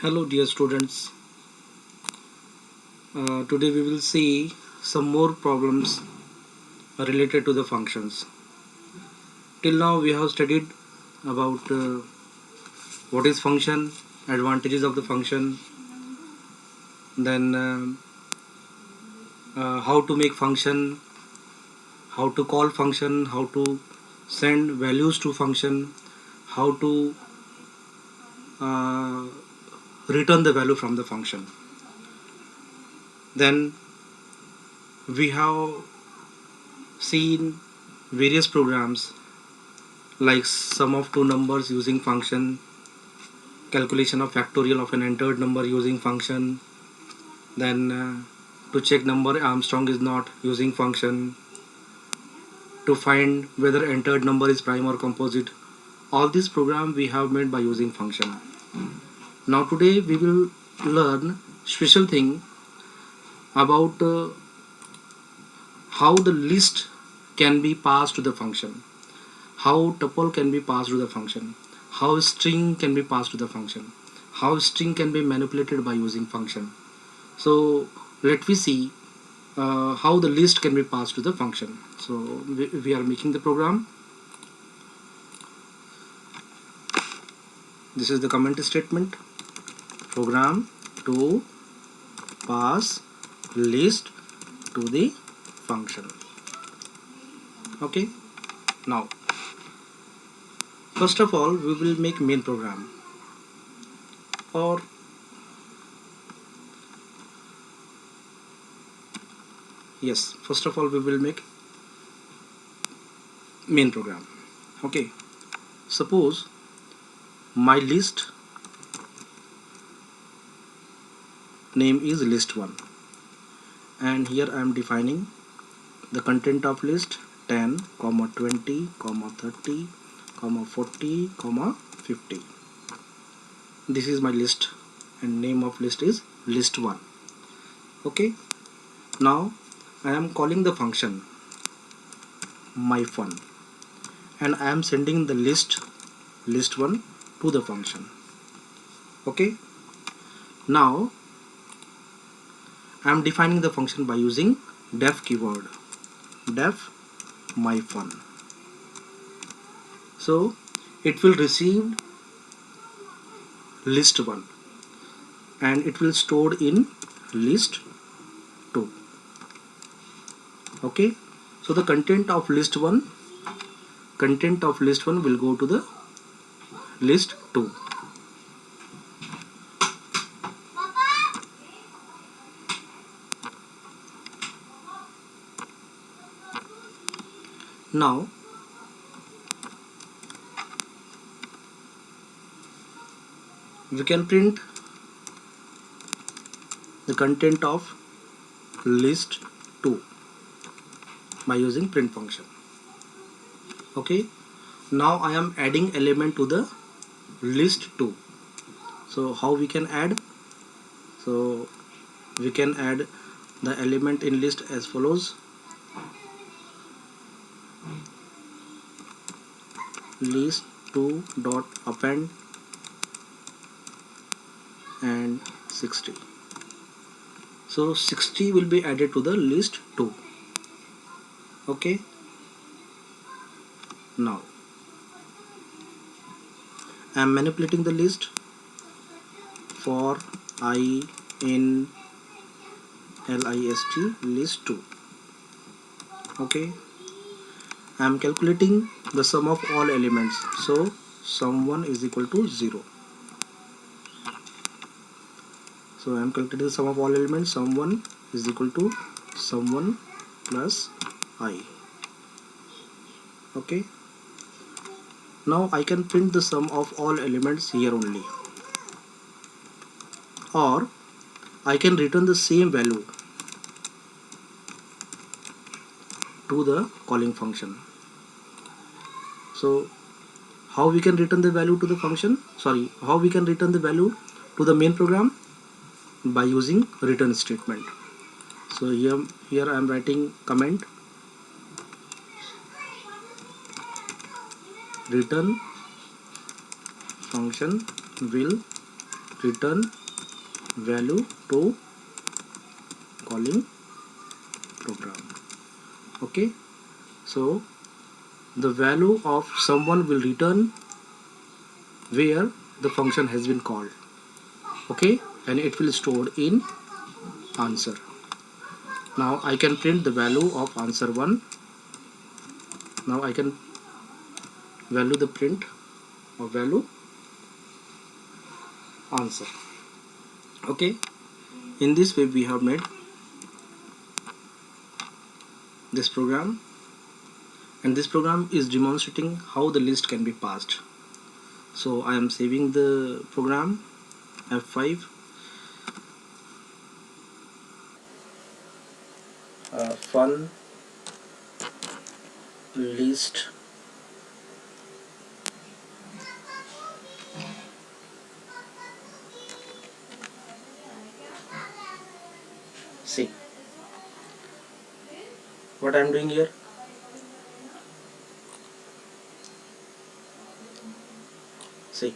Hello dear students, today we will see some more problems related to the functions. Till now we have studied about what is function, advantages of the function, then how to make function, how to call function, how to send values to function, how to uh, return the value from the function. Then we have seen various programs like sum of two numbers using function, calculation of factorial of an entered number using function, then to check number Armstrong is not using function, to find whether entered number is prime or composite. All these programs we have made by using function. Now today we will learn special thing about how the list can be passed to the function, how tuple can be passed to the function, how string can be passed to the function, how string can be manipulated by using function. So let me see how the list can be passed to the function. So we are making the program. This is the comment statement: program to pass list to the function. Okay, now first of all we will make main program, or yes, first of all we will make main program. Okay, suppose my list name is list1, and here I am defining the content of list 10, 20, 30, 40, 50. This is my list and name of list is list1. Okay, now I am calling the function myFun, and I am sending the list1 to the function. Okay, now I am defining the function by using def keyword, def myFun. So it will receive list1 and it will stored in list2. Okay, so the content of list1 will go to the list2. Now we can print the content of list2 by using print function. Okay, now I am adding element to the list2. So how we can add? So we can add the element in list as follows: list2 dot append and 60. So 60 will be added to the list2. Okay, now I am manipulating the list for I in list list2. Okay, I am calculating the sum of all elements, so sum1 is equal to 0. So I am calculating the sum of all elements, sum1 is equal to sum1 plus I. Okay, now I can print the sum of all elements here only, or I can return the same value to the calling function. So how we can return the value to the function? How we can return the value to the main program? By using return statement. So here I am writing comment return function will return value to calling program. Okay, so the value of someone will return where the function has been called. Okay, and it will store in answer. Now I can print the value of answer 1. Now I can value the print of value answer. Okay, in this way we have made this program, and this program is demonstrating how the list can be passed. So I am saving the program, F5. Fun list see what I am doing here. See,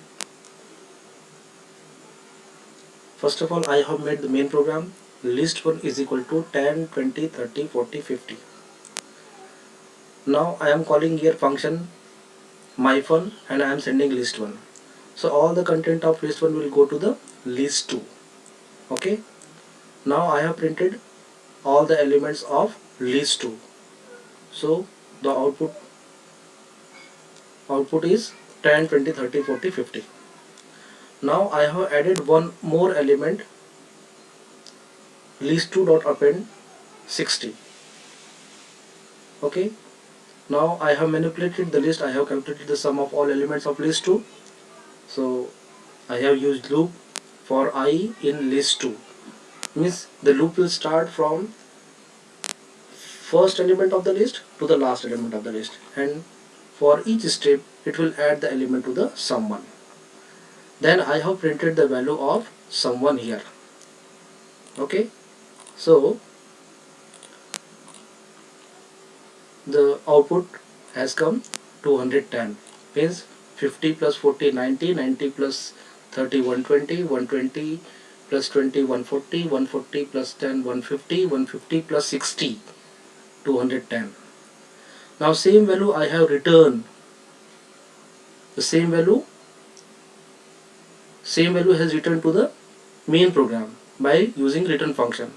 first of all I have made the main program. List1 is equal to 10, 20, 30, 40, 50. Now I am calling here function myFun and I am sending list1. So all the content of list1 will go to the list2. Okay, now I have printed all the elements of list2. So the output is 10, 20, 30, 40, 50. Now I have added one more element, list2 dot append 60. Okay, now I have manipulated the list. I have calculated the sum of all elements of list2. So I have used loop for I in list2. Means the loop will start from first element of the list to the last element of the list, and for each step it will add the element to the sum one. Then I have printed the value of sum one here. Okay, so the output has come 210. Means 50 plus 40 90, 90 plus 30 120, 120 plus 20 140, 140 plus 10 150, 150 plus 60 210. Now same value I have returned. The same value has returned to the main program by using return function,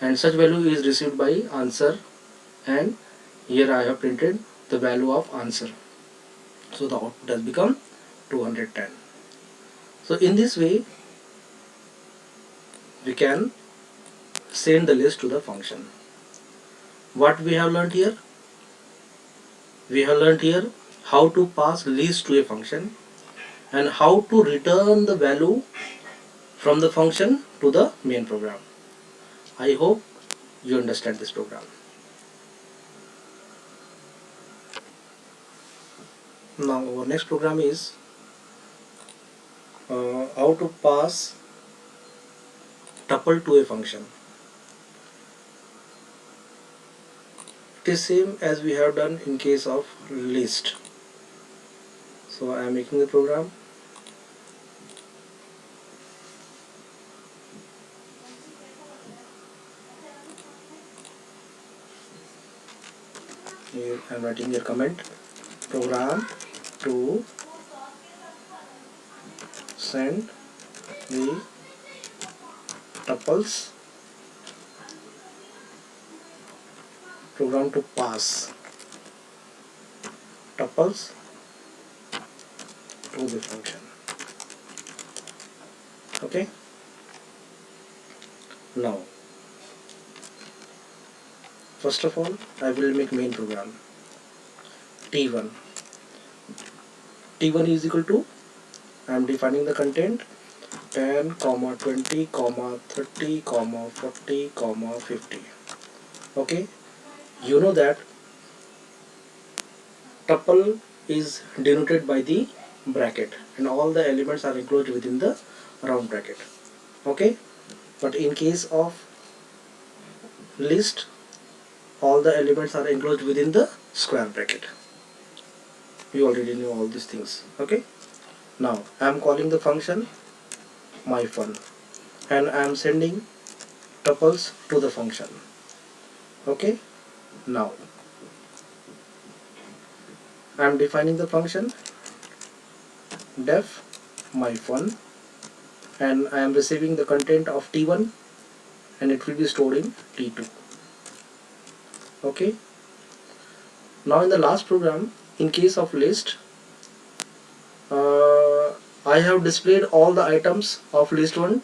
and such value is received by answer, and here I have printed the value of answer. So the output has become 210. So in this way we can send the list to the function. What we have learned here? We have learned here how to pass list to a function and how to return the value from the function to the main program. I hope you understand this program. Now our next program is how to pass tuple to a function. It is same as we have done in case of list. So I am making the program. Here I am writing a comment, program to send the tuples, program to pass tuples to the function. Okay, now first of all I will make main program. T1 is equal to, I am defining the content 10, 20, 30, 40, 50. Okay, you know that tuple is denoted by the bracket and all the elements are enclosed within the round bracket. Okay, but in case of list all the elements are enclosed within the square bracket. You already know all these things. Okay, now I am calling the function my fun, and I am sending tuples to the function. Okay, now I am defining the function def my fun, and I am receiving the content of t1 and it will be stored in t2. Okay, now in the last program, in case of list, I have displayed all the items of list 1.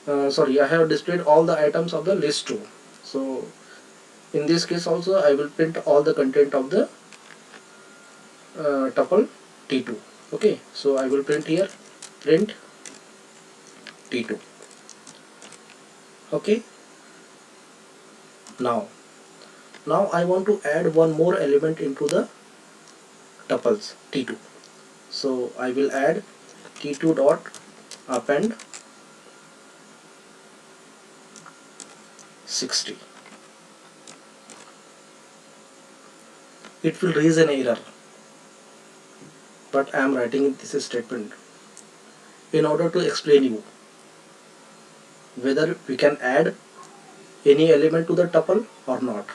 I have displayed all the items of the list 2. So in this case also I will print all the content of the tuple t2. Okay, so I will print here print t2. Okay, now I want to add one more element into the tuples t2. So I will add t2 dot append 60. It will raise an error, but I am writing this statement in order to explain you whether we can add any element to the tuple or not.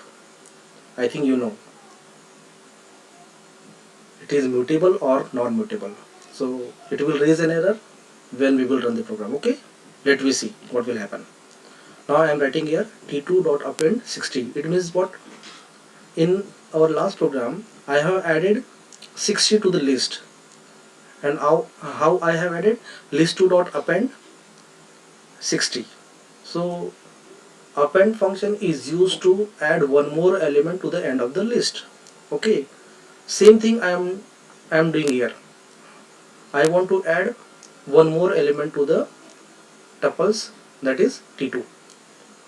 I think you know it is mutable or non-mutable. So it will raise an error when we will run the program. Okay, let me see what will happen. Now I am writing here t2 dot append 60. It means what? In our last program I have added 60 to the list, and how I have added list2 dot append 60. So append function is used to add one more element to the end of the list. Okay, same thing I am doing here. I want to add one more element to the tuples, that is t2.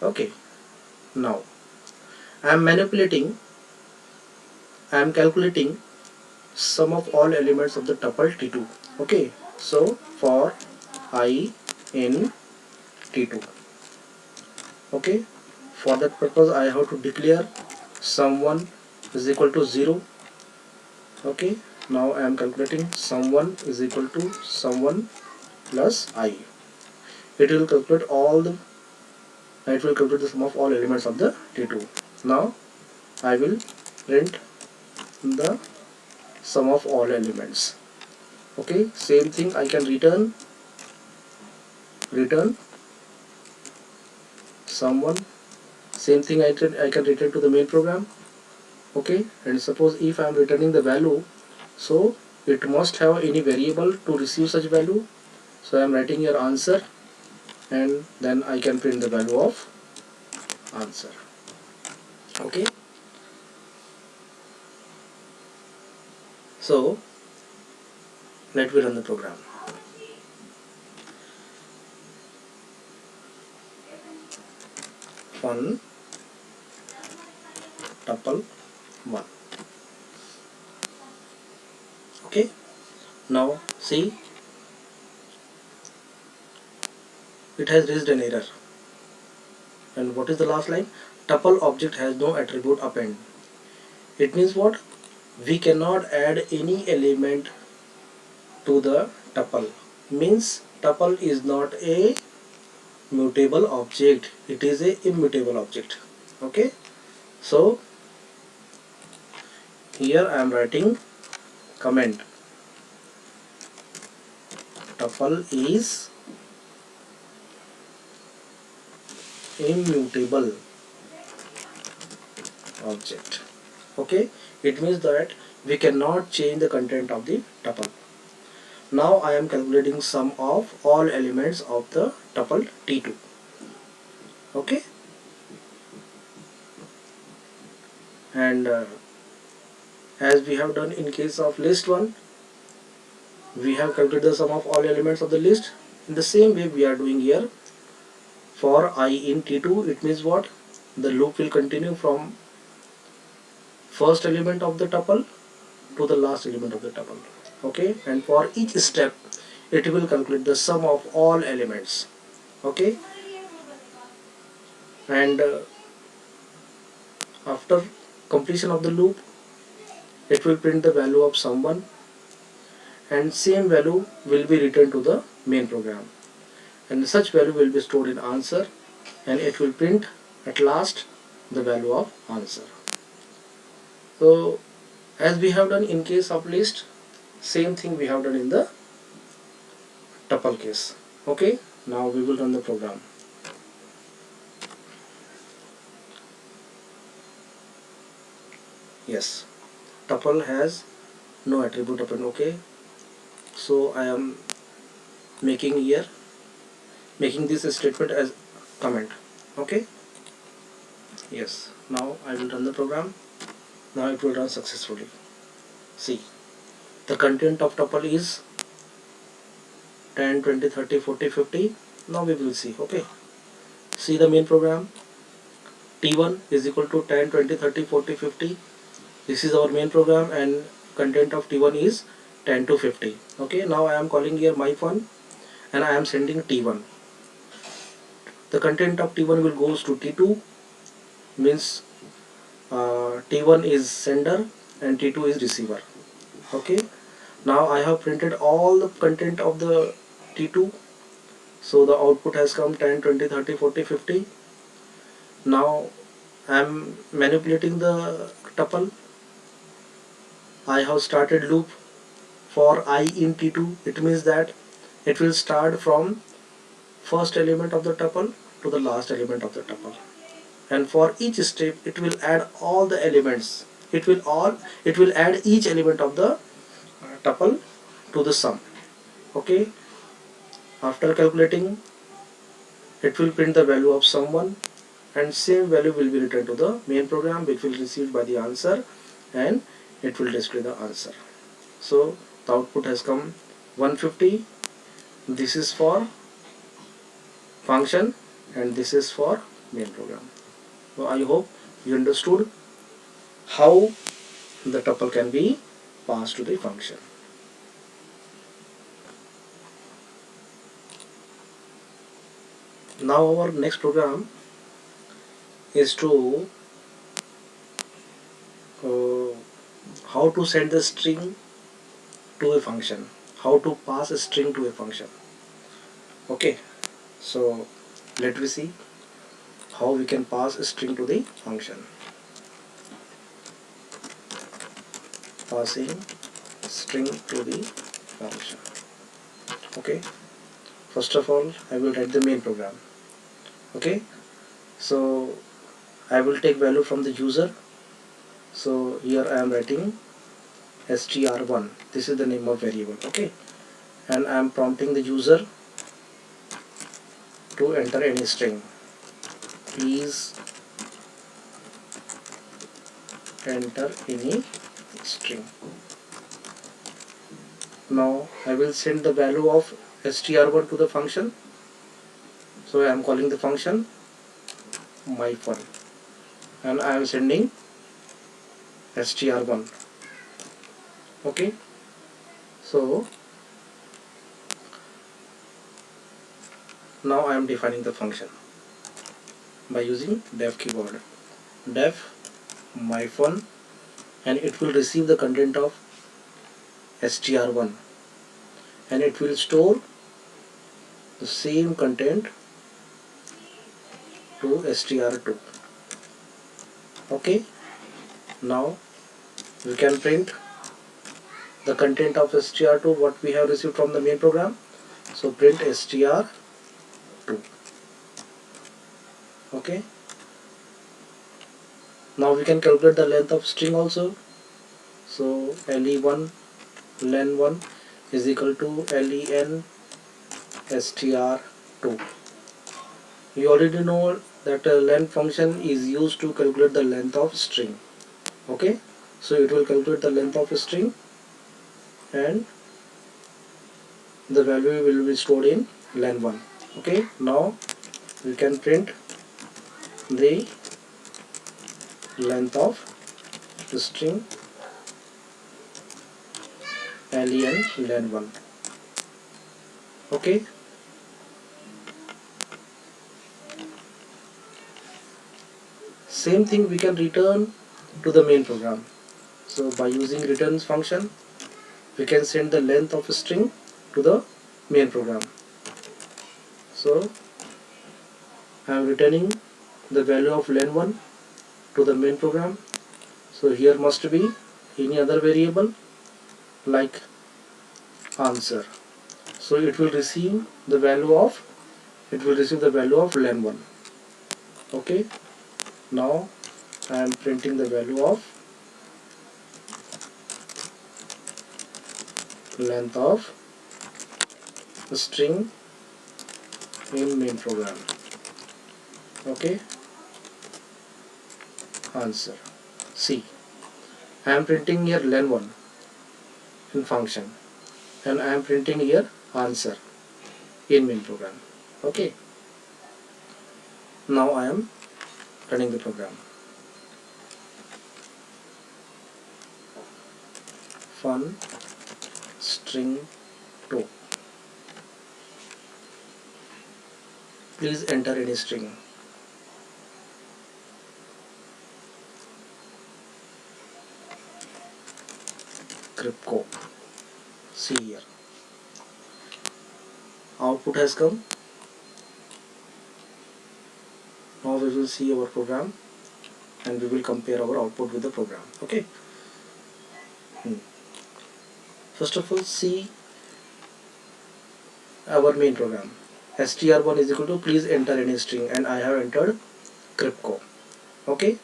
Okay, now I am calculating sum of all elements of the tuple t2. Okay, so for I in t2. Okay, for that purpose I have to declare sum1 is equal to 0. Okay, now I am calculating sum1 is equal to sum1 plus I. It will calculate the sum of all elements of the t2. Now I will print the sum of all elements. Okay, same thing I can return sum1. Same thing I can return to the main program. Okay, and suppose if I am returning the value, so it must have any variable to receive such value. So I am writing here answer, and then I can print the value of answer. Okay, so let me run the program. Fun tuple 1. Okay, now see, it has raised an error. And what is the last line? Tuple object has no attribute append. It means what? We cannot add any element to the tuple. Means tuple is not a mutable object, it is a immutable object. Okay, so here I am writing comment tuple is immutable object. Okay, it means that we cannot change the content of the tuple. Now I am calculating sum of all elements of the tuple t2. Okay, and as we have done in case of list 1, we have calculated the sum of all elements of the list. In the same way we are doing here for I in t2. It means what? The loop will continue from first element of the tuple to the last element of the tuple. Okay, and for each step it will calculate the sum of all elements. Okay, and after completion of the loop it will print the value of sum1, and same value will be returned to the main program, and such value will be stored in answer, and it will print at last the value of answer. So as we have done in case of list, same thing we have done in the tuple case. Okay, now we will run the program. Yes, tuple has no attribute append. Okay, so I am making here making this statement as comment. Okay, yes, now I will run the program. Now it will run successfully. See, the content of tuple is 10, 20, 30, 40, 50. Now we will see. Okay, see the main program. T1 is equal to 10, 20, 30, 40, 50. This is our main program, and content of T1 is 10 to 50. Okay, now I am calling here my fun, and I am sending T1. The content of T1 will goes to T2, means T1 is sender and T2 is receiver. Okay, now I have printed all the content of the T2, so the output has come 10, 20, 30, 40, 50. Now I am manipulating the tuple. I have started loop for I in T2. It means that it will start from first element of the tuple to the last element of the tuple, and for each step it will add all the elements. It will add each element of the tuple to the sum. Okay, after calculating, it will print the value of sum1, and same value will be returned to the main program, which will received by the answer, and it will display the answer. So the output has come 150. This is for function, and this is for main program. So I hope you understood how the tuple can be passed to the function. Now our next program is to uh, how to send the string to a function, how to pass a string to a function. Okay, so let me see how we can pass a string to the function. Passing string to the function. Okay, first of all I will write the main program. Okay, so I will take value from the user. So here I am writing str1. This is the name of variable. Okay, and I am prompting the user to enter any string. Please enter any string. Now I will send the value of str1 to the function. So I am calling the function myFun, and I am sending str1. Okay, so now I am defining the function by using def keyword. Def myFun, and it will receive the content of str1, and it will store the same content to str2. Okay, now we can print the content of str2 what we have received from the main program. So print str2. Okay, now we can calculate the length of string also. So le1 len1 is equal to len str2. You already know that a len function is used to calculate the length of string. Okay, so it will calculate the length of a string, and the value will be stored in len1. Okay, now we can print the length of the string len1. Okay, same thing we can return to the main program. So by using returns function, we can send the length of a string to the main program. So I am returning the value of len1 to the main program. So here must be any other variable like answer. So it will receive the value of len1. Okay. Now I am printing the value of length of the string in main program. Okay. Answer. See, I am printing here len1 in function, and I am printing here answer in main program. Okay. Now I am running the program. Fun string 2. Please enter any string. Crypto. See here. Output has come. Now we will see our program and we will compare our output with the program. Okay. First of all, see our main program. str1 is equal to please enter any string, and I have entered crypto. Okay.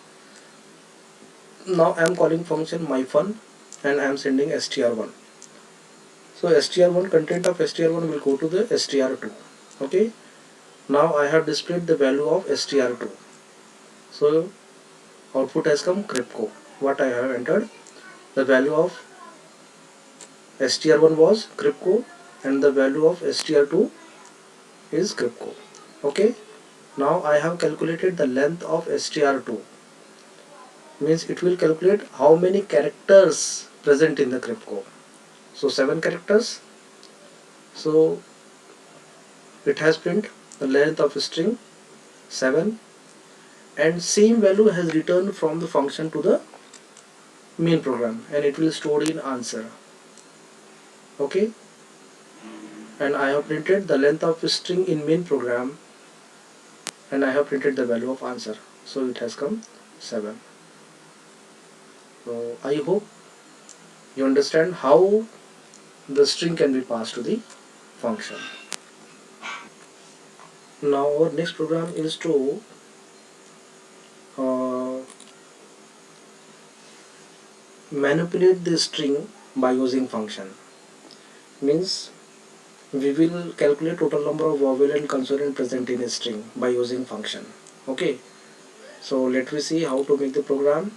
Now I am calling function myfun and I am sending str1. So str1, content of str1 will go to the str2. Okay. Now I have displayed the value of str2. So output has come crypto. What I have entered, the value of str1 was crypto and the value of str2 is crypto. Okay. Now I have calculated the length of str2. Means it will calculate how many characters present in the crypto. So 7 characters. So it has print the length of a string 7, and same value has returned from the function to the main program, and it will store in answer. Okay. And I have printed the length of a string in main program, and I have printed the value of answer. So it has come 7. So I hope you understand how the string can be passed to the function. Now our next program is to manipulate the string by using function. Means we will calculate total number of vowel and consonant present in a string by using function. Okay. So let me see how to make the program.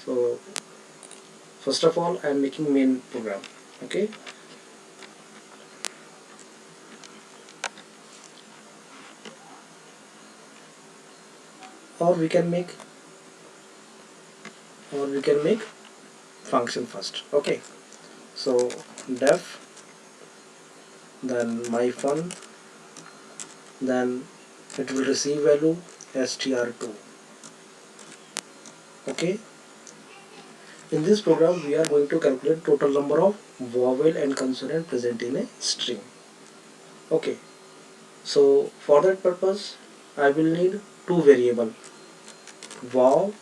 So first of all I am making main program. Okay. Or we can make function first. Okay. So def, then myfun, then it will receive value str2. Okay. In this program we are going to calculate total number of vowel and consonant present in a string. Okay. So for that purpose I will need two variables, vow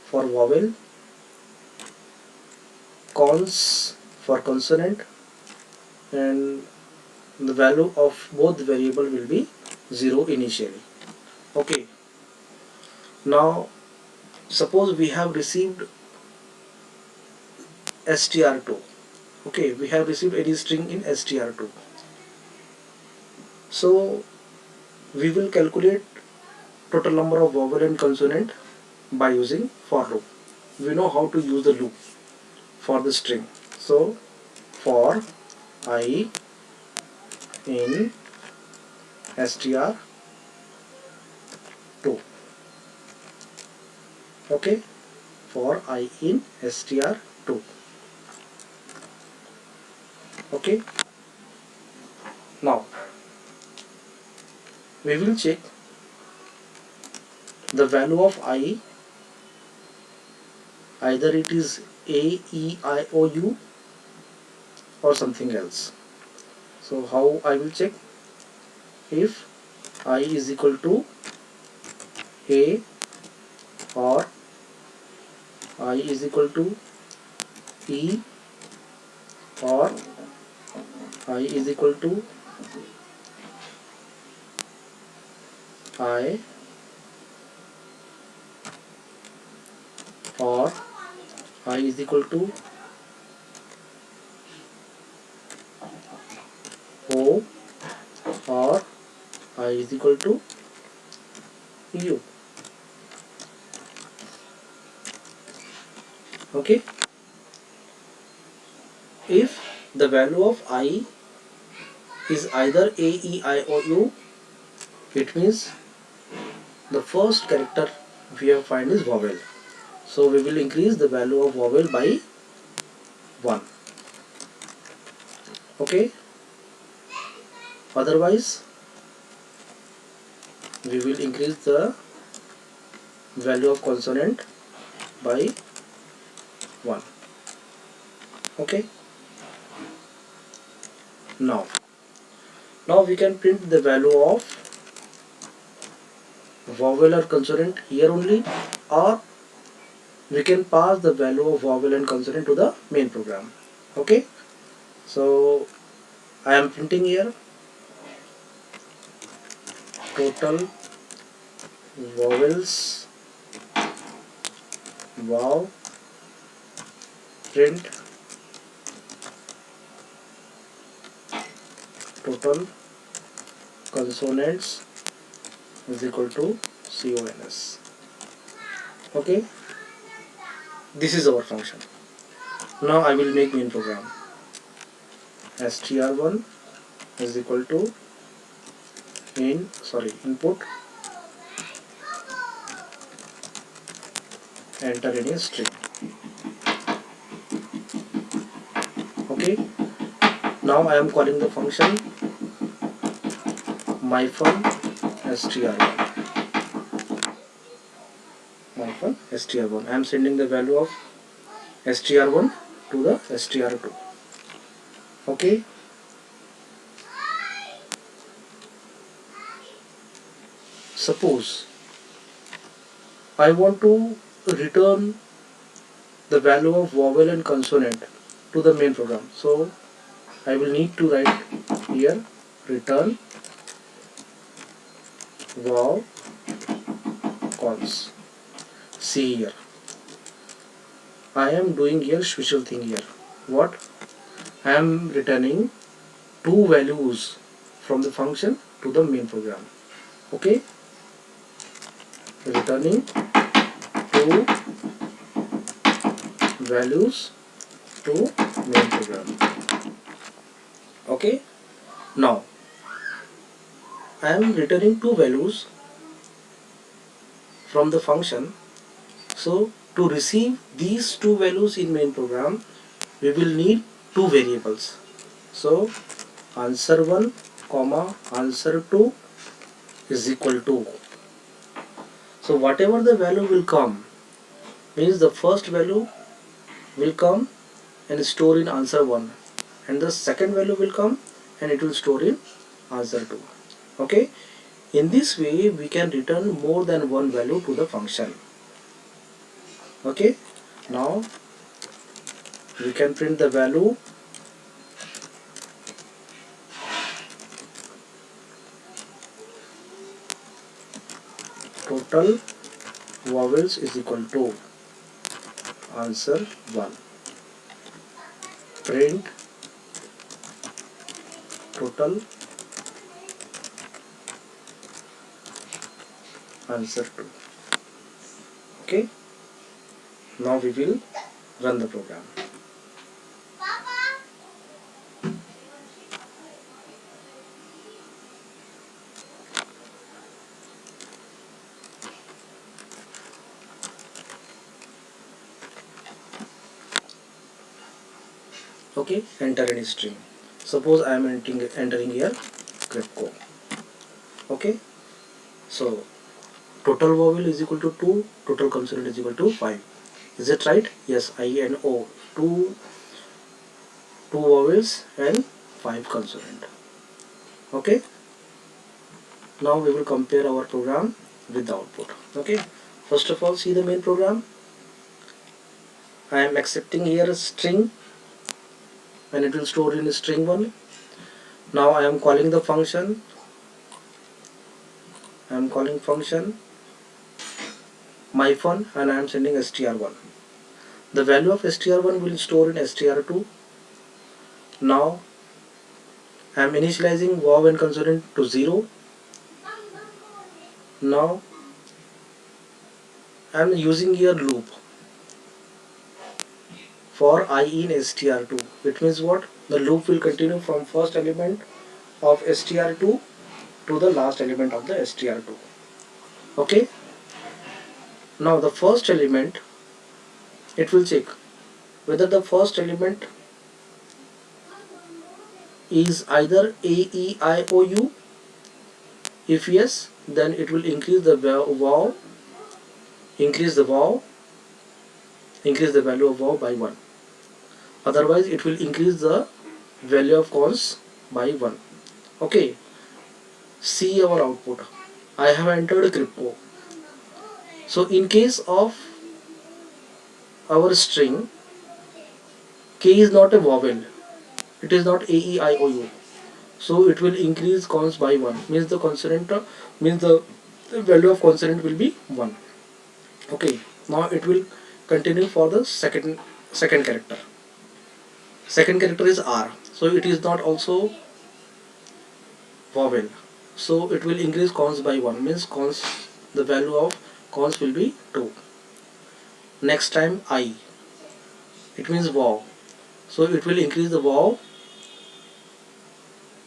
for vowel, cons for consonant, and the value of both variable will be 0 initially. Okay. Now suppose we have received str2. Okay, we have received any string in str2. So we will calculate total number of vowel and consonant by using for loop. We know how to use the loop for the string. So for I in str2. Okay, for I in str2. Okay. Now we will check the value of I either it is A, E, I, O, U or something else. So how I will check? If I is equal to A or I is equal to E or I is equal to I or I is equal to O or I is equal to U. Okay. If the value of I is either A, E, I or U, it means the first character we have find is vowel. So we will increase the value of vowel by 1. Okay. Otherwise we will increase the value of consonant by 1. Okay. Now we can print the value of vowel or consonant here only, or we can pass the value of vowel and consonant to the main program. Okay. So I am printing here total vowels wow print total consonants is equal to cons. Okay, this is our function. Now I will make main program. str1 is equal to input enter any string. Okay, now I am calling the function myfun str1. I am sending the value of str1 to the str2. Okay, suppose I want to return the value of vowel and consonant to the main program. So I will need to write here return wow cons. See here, I am doing here special thing here. What? I am returning two values from the function to the main program. Okay, returning two values to main program. Okay, now I am returning two values from the function. So to receive these two values in main program, we will need two variables. So answer1 comma answer2 is equal to. So whatever the value will come means the first value will come and store in answer1, and the second value will come and it will store in answer2. Okay, in this way we can return more than one value to the function. Okay, now we can print the value total vowels is equal to answer1. Print total answer2. Okay, now we will run the program. Okay, enter any string. Suppose I am entering here crypto. Okay, so total vowel is equal to 2, total consonant is equal to 5. Is it right? Yes, I and O. Two vowels and 5 consonant. Okay. Now we will compare our program with the output. Okay. First of all, see the main program. I am accepting here a string and it will store in string 1. Now I am calling the function. I am calling function my fun and I am sending str1. The value of str1 will store in str2. Now I am initializing wow and consonant to 0. Now I am using here loop for I in str2. It means what? The loop will continue from first element of str2 to the last element of the str2. Okay. Now the first element, it will check whether the first element is either A, E, I, O, U. If yes, then it will increase the wow, increase the wow, increase the value of wow by 1. Otherwise, it will increase the value of cons by 1. Okay. See our output. I have entered crypto. So in case of our string, K is not a vowel. It is not A, E, I, O, U. So it will increase cons by 1. Means the consonant means the value of consonant will be 1. Okay. Now it will continue for the second character. Second character is R. So it is not also vowel. So it will increase cons by 1. Means cons, the value of cons will be 2. Next time I. It means wow. So it will increase the wow.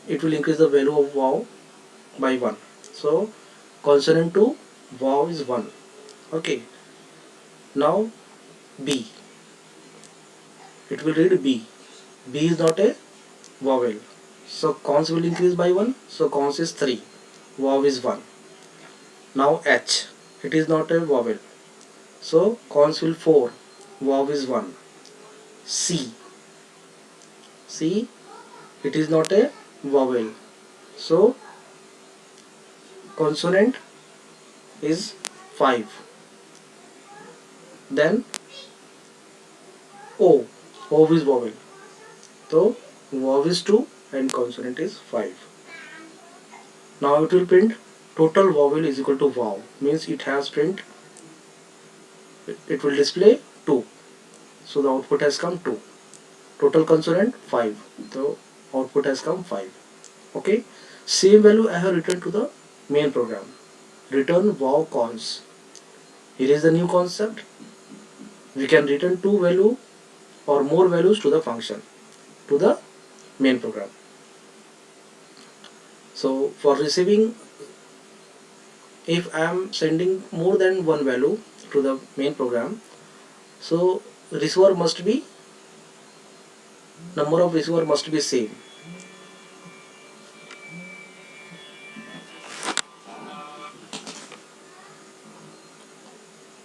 It will increase the value of wow by 1. So consonant to wow is 1. Okay. Now B. It will read B. B is not a vowel. So cons will increase by 1. So cons is 3. Wow is 1. Now H. It is not a vowel. So cons will 4. Wow is 1. C. C. It is not a vowel. So consonant is 5. Then O. O is vowel. So wow is 2 and consonant is 5. Now it will print total vowel is equal to wow. Means it has print, it will display 2. So the output has come 2. Total consonant 5. So output has come 5. Okay. Same value I have written to the main program. Return wow cons. Here is the new concept. We can return 2 value or more values to the function, to the main program. So for receiving, if I am sending more than one value to the main program, so receiver must be, number of receiver must be same.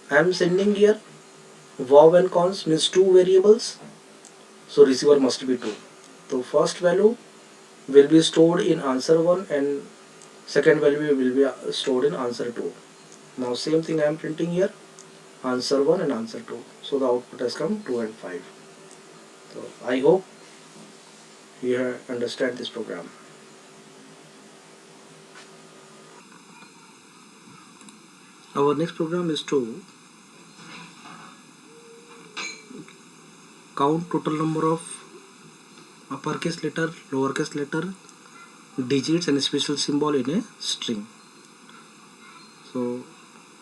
I am sending here wow and cons means 2 variables, so receiver must be 2. So first value will be stored in answer 1 and second value will be stored in answer 2. Now same thing I am printing here, answer 1 and answer 2. So the output has come 2 and 5. So I hope you understand this program. Our next program is to count total number of uppercase letter, lowercase letter, digits and special symbol in a string. So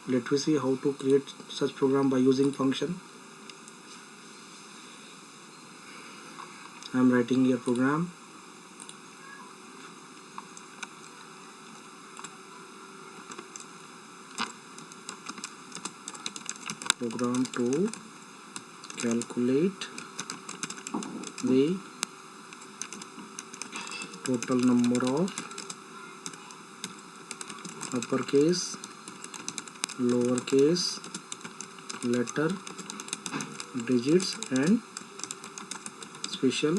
let me see how to create such program by using function. I am writing here program. Program to calculate the total number of uppercase, lowercase letter digits and special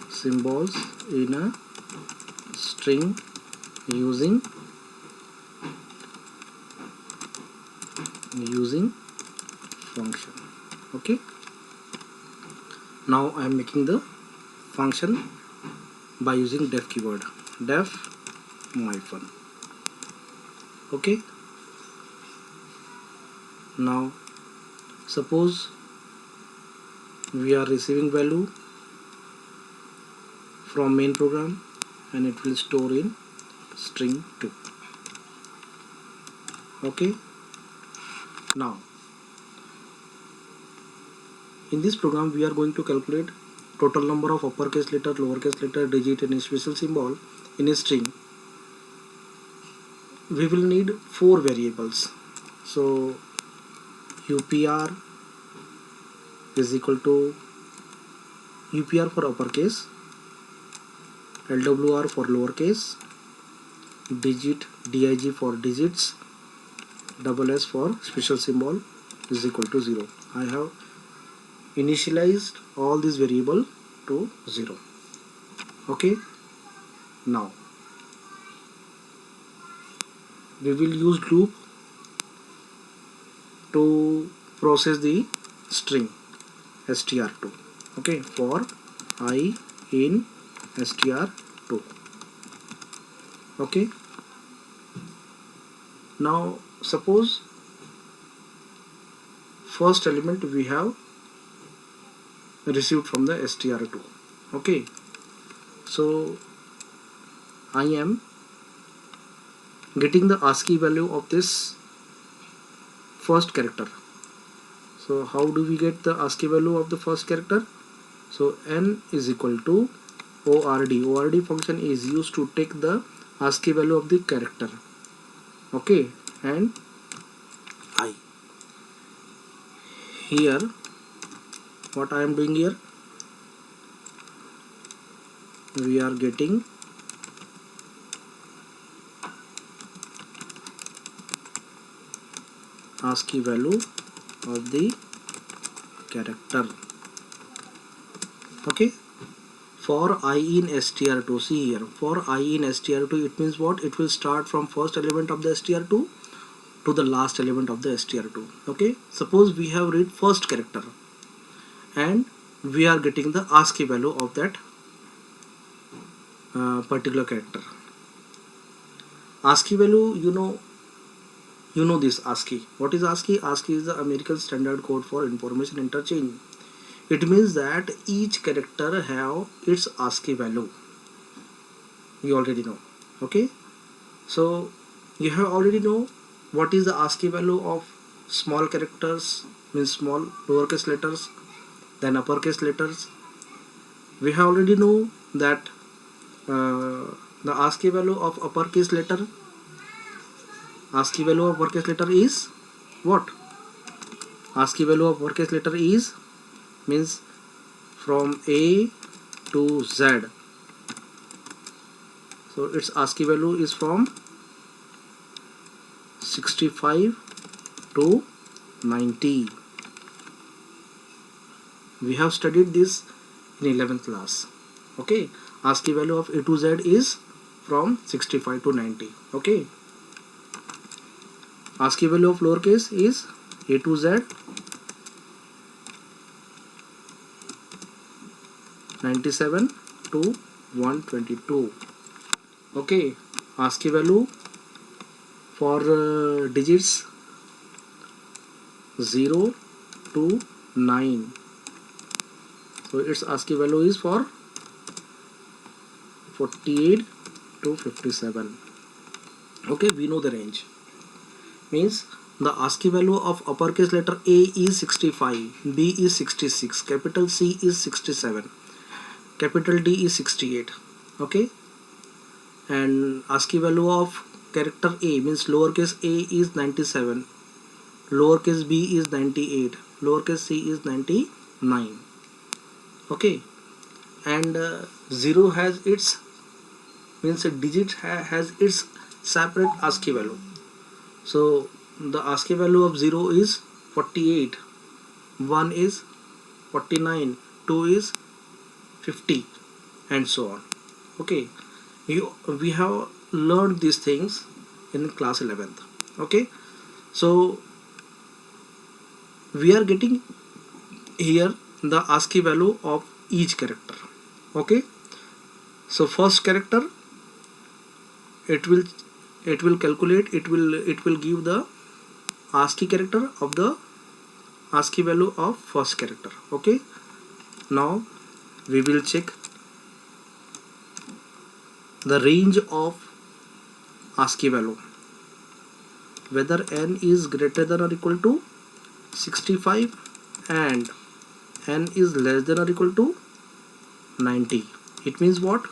symbols in a string using function. Okay, now I am making the function by using def keyword, def myfun. Okay, now suppose we are receiving value from main program and it will store in string 2. Okay, now in this program we are going to calculate total number of uppercase letter, lowercase letter, digit and special symbol in a string. We will need 4 variables. So UPR is equal to UPR for uppercase, LWR for lowercase, digit dig for digits, double S for special symbol is equal to 0. I have initialized all these variable to 0. Okay, now we will use loop to process the string str2. Okay, for I in str2. Okay, now suppose first element we have received from the str2. Okay, so I am getting the ASCII value of this first character. So how do we get the ASCII value of the first character? So n is equal to ORD function is used to take the ASCII value of the character. Okay, and I here what I am doing here, we are getting ASCII value of the character. Okay, for I in str2, see here, for I in str2 it means what? It will start from first element of the str2 to the last element of the str2. Okay, suppose we have read first character and we are getting the ASCII value of that particular character. ASCII value, you know this ASCII. What is ASCII? ASCII is the American Standard Code for Information Interchange. It means that each character have its ASCII value. You already know. Okay, so you have already know what is the ASCII value of small characters, means small lowercase letters, then uppercase letters. We have already know that the ASCII value of uppercase letter, ASCII value of uppercase letter is what? ASCII value of uppercase letter is means from A to Z. So its ASCII value is from 65 to 90. We have studied this in 11th class. Okay, ASCII value of A to Z is from 65 to 90. Okay, ASCII value of lowercase is A to Z 97 to 122. Okay, ASCII value for digits 0 to 9. So its ASCII value is for 48 to 57. Okay, we know the range. Means the ASCII value of uppercase letter A is 65, B is 66, capital C is 67, capital D is 68. Okay, and ASCII value of character A means lowercase a is 97, lowercase b is 98, lowercase c is 99. Okay, and 0 has its means a digit has its separate ASCII value. So the ASCII value of 0 is 48, 1 is 49, 2 is 50, and so on. Okay, we have learned these things in class 11th. Okay, so we are getting here the ASCII value of each character. Okay, so first character, it will calculate, it will give the ASCII character of the ASCII value of first character. Okay, now we will check the range of ASCII value, whether n is greater than or equal to 65 and n is less than or equal to 90. It means what?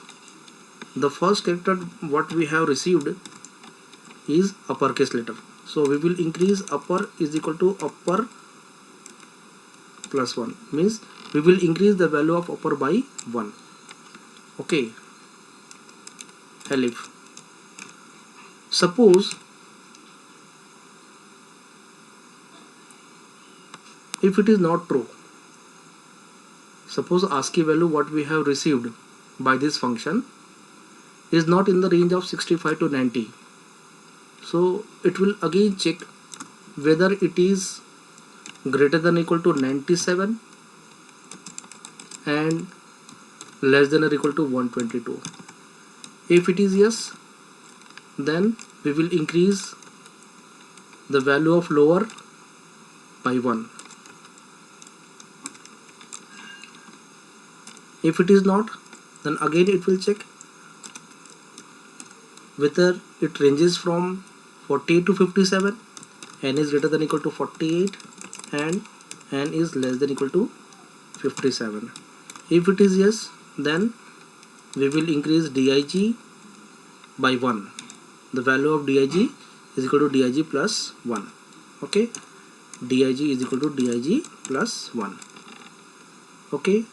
The first character what we have received is uppercase letter, so we will increase upper is equal to upper plus 1, means we will increase the value of upper by 1. Okay, elif. Suppose if it is not true, suppose ASCII value what we have received by this function is not in the range of 65 to 90, so it will again check whether it is greater than or equal to 97 and less than or equal to 122. If it is yes, then we will increase the value of lower by 1. If it is not, then again it will check whether it ranges from 48 to 57, n is greater than or equal to 48 and n is less than or equal to 57. If it is yes, then we will increase dig by 1. The value of dig is equal to dig plus 1. Okay, dig is equal to dig plus 1. Okay,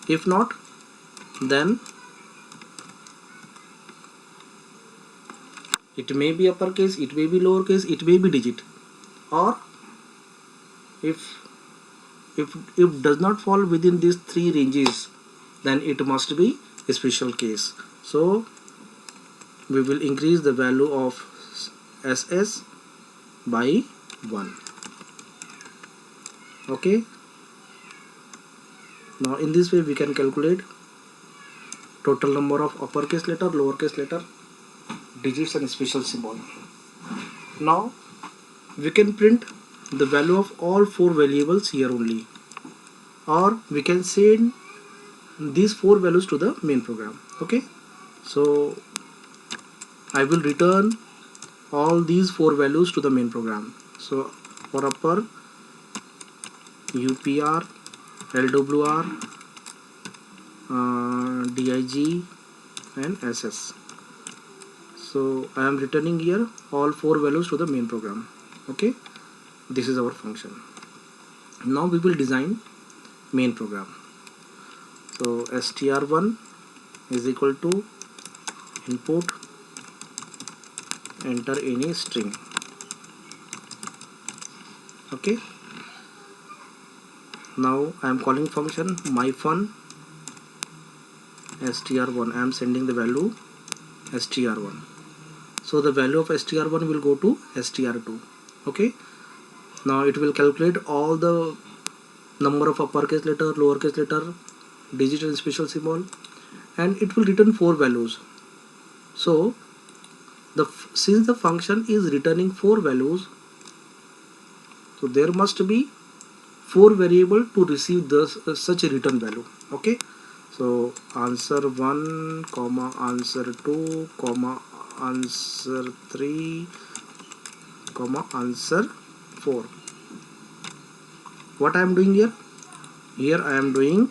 if not, then it may be uppercase, it may be lowercase, it may be digit, or if does not fall within these three ranges, then it must be a special case. So we will increase the value of SS by 1. Okay, now in this way we can calculate total number of uppercase letter, lowercase letter, digits and special symbol. Now we can print the value of all 4 variables here only, or we can send these 4 values to the main program. Okay, so I will return all these 4 values to the main program. So for upper, UPR, LWR, DIG and SS. So I am returning here all 4 values to the main program. Okay, this is our function. Now we will design main program. So str1 is equal to input, enter any string. Okay, now I am calling function myfun str1. I am sending the value str1, so the value of str1 will go to str2. Okay, now it will calculate all the number of uppercase letter, lowercase letter, digit and special symbol, and it will return 4 values. So since the function is returning 4 values, so there must be 4 variable to receive such a return value. Okay, so answer 1 comma answer 2 comma answer 3 comma answer 4. What I am doing here? Here I am doing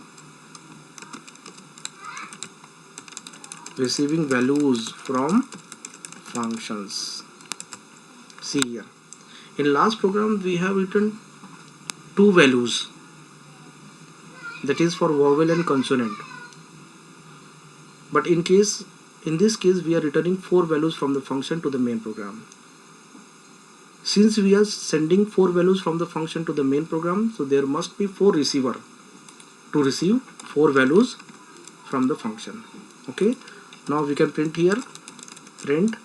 receiving values from functions. See here, in last program we have written 2 values, that is for vowel and consonant, but in this case we are returning 4 values from the function to the main program. Since we are sending 4 values from the function to the main program, so there must be 4 receiver to receive 4 values from the function. Okay, now we can print here, print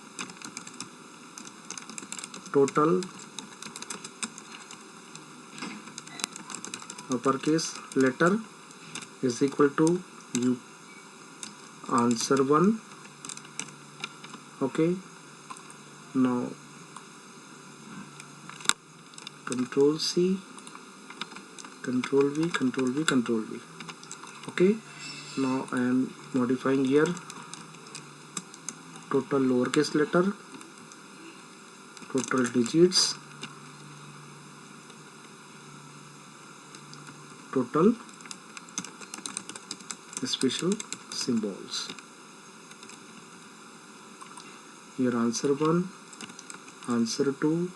total uppercase letter is equal to you answer 1. Okay, now control C, control V, control V, control V. Okay, now I am modifying here total lowercase letter, total digits, total special symbols. Here answer 1, answer 2,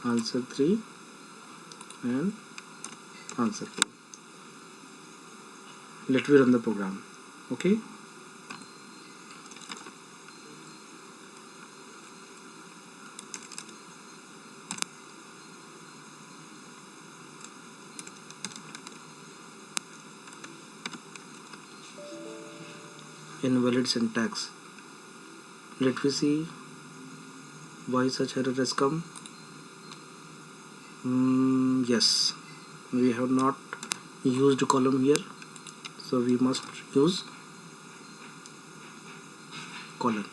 answer 3 and answer 4. Let me run the program. Okay, invalid syntax. Let me see why such error has come. Yes, we have not used column here, so we must use colon.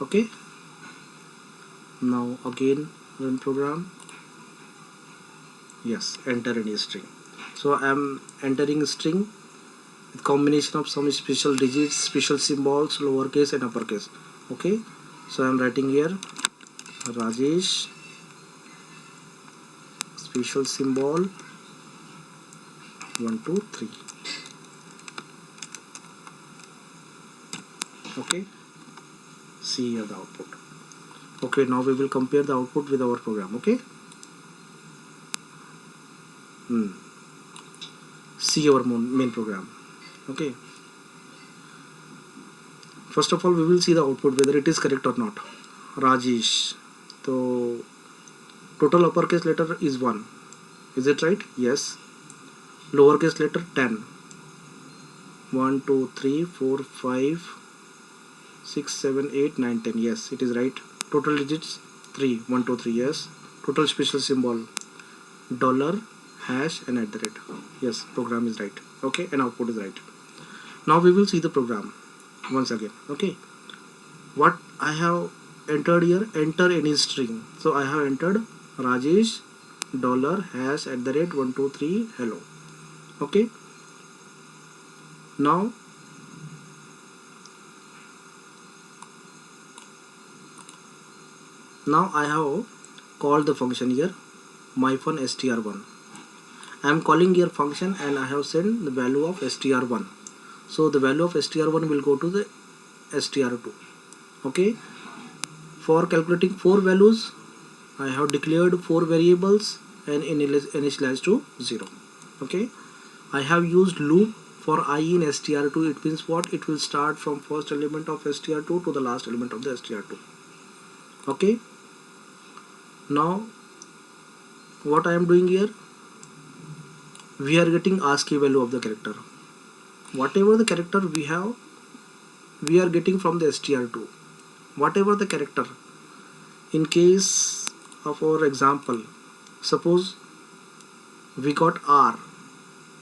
Okay, now again run program. Yes, enter any string. So I am entering a string with combination of some special digits, special symbols, lowercase and uppercase. Okay, so I am writing here Rajesh, special symbol 1 2 3. Okay, see here the output. Okay, now we will compare the output with our program. Okay, see our main program. Okay, first of all we will see the output whether it is correct or not. Rajesh, so total uppercase letter is 1, is it right? Yes. Lowercase letter 10, 1 2 3 4 5 6 7 8 9 10. Yes, it is right. Total digits 3, 1 2 3. Yes. Total special symbol dollar, hash and at the rate. Yes, program is right. Okay, and output is right. Now we will see the program once again. Okay, what I have entered here, enter any string. So I have entered Rajesh dollar hash at the rate 1 2 3 hello. Okay, now I have called the function here myfun str1. I am calling here function and I have sent the value of str1. So the value of str1 will go to the str2. Okay, for calculating 4 values I have declared 4 variables and initialized to 0. Okay, I have used loop for I in str2. It means what? It will start from first element of str2 to the last element of the str2. Okay, now what I am doing here, we are getting ASCII value of the character. Whatever the character we have, we are getting from the str2. Whatever the character, in case of our example, suppose we got R.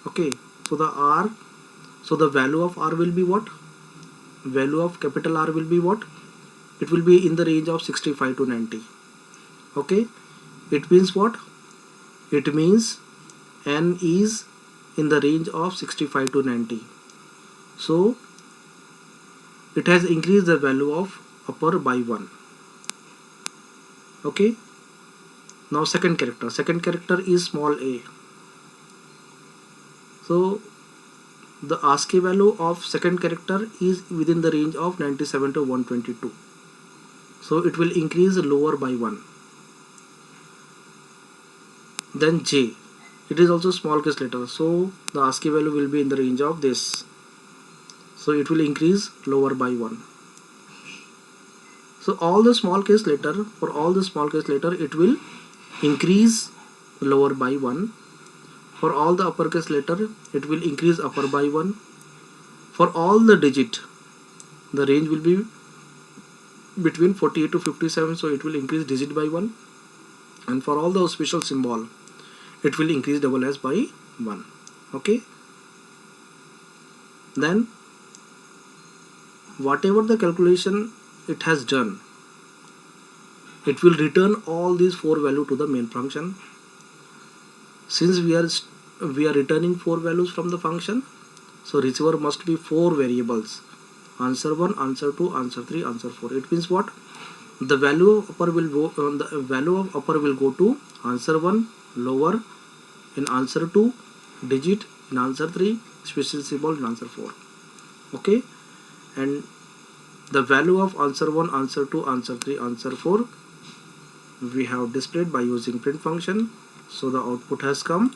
Okay, so the value of R will be what? Value of capital R will be what? It will be in the range of 65 to 90. Okay, it means what? It means N is in the range of 65 to 90. So it has increased the value of upper by 1. Okay, now second character is small a. So the ASCII value of second character is within the range of 97 to 122. So it will increase lower by 1. Then J, it is also small case letter, so the ASCII value will be in the range of this. So it will increase lower by 1. So all the small case letter, for all the small case letter, it will increase lower by 1. For all the uppercase letter, it will increase upper by 1. For all the digit, the range will be between 48 to 57, so it will increase digit by 1. And for all the special symbol, it will increase double S by 1. Okay, then whatever the calculation it has done, it will return all these 4 value to the main function. Since we are returning 4 values from the function, so receiver must be 4 variables: answer 1, answer 2, answer 3, answer 4. It means what? The value of upper will go to answer 1 lower, in answer 2 digit, in answer 3 special symbol, in answer 4. Okay, and the value of answer 1, answer 2, answer 3, answer 4 we have displayed by using print function. So the output has come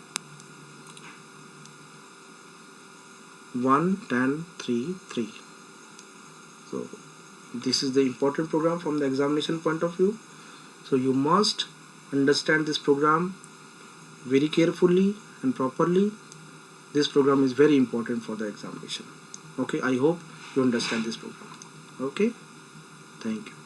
1, 10, 3, 3. So this is the important program from the examination point of view. So you must understand this program very carefully and properly. This program is very important for the examination. Okay, I hope you understand this program. Okay, thank you.